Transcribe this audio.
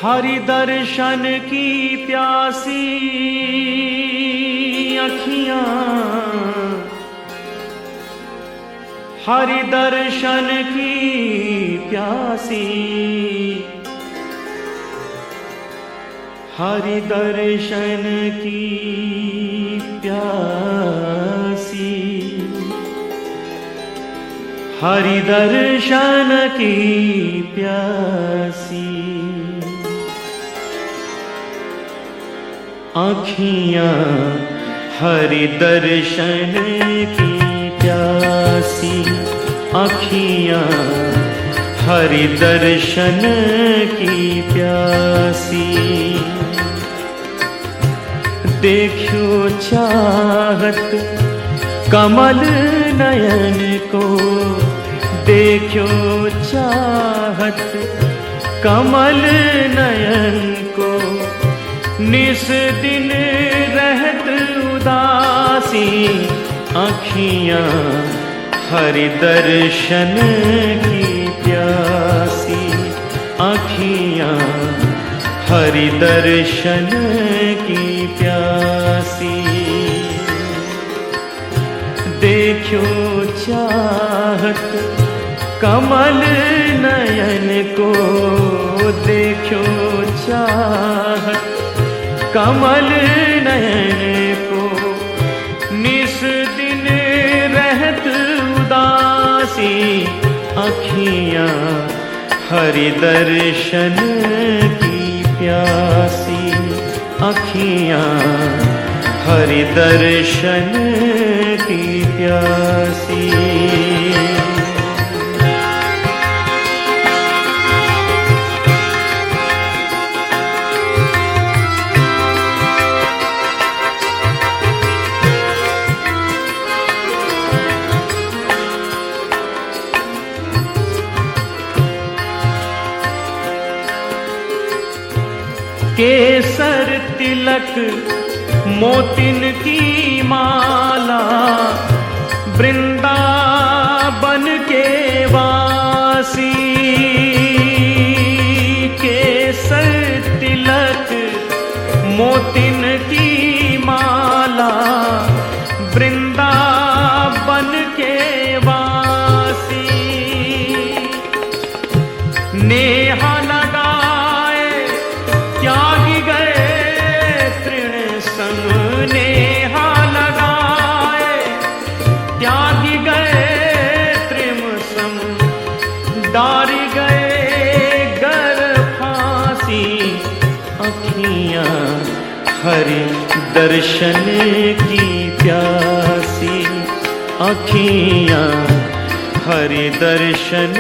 हरि दर्शन की प्यासी अखियां, हरि दर्शन की प्यासी, हरि दर्शन की प्यासी, हरि दर्शन की प्यासी आँखियाँ हरि दर्शन की प्यासी, आँखियाँ हरि दर्शन की प्यासी। देखो चाहत कमल नयन को, देखो चाहत कमल नयन को, निस दिन रहत उदासी आँखियाँ हरि दर्शन की प्यासी, आँखियाँ हरि दर्शन की प्यासी। देखो चाहत कमल नयन को, देखो चाहत कमल नयन को, निस दिन रहत उदासी आँखियाँ हरि दर्शन की प्यासी, आँखियाँ हरि दर्शन की प्यासी। केसर तिलक मोतिन की माला, वृंदावन के वासी। केसर तिलक मोतिन की माला, वृंदावन के वासी। नेहा लगाए त्यागी गए तृण संग, नेहा लगाए त्यागी गए तृण संग, डारी गए गर फांसी आँखियाँ हरि दर्शन की प्यासी, आँखियाँ हरि दर्शन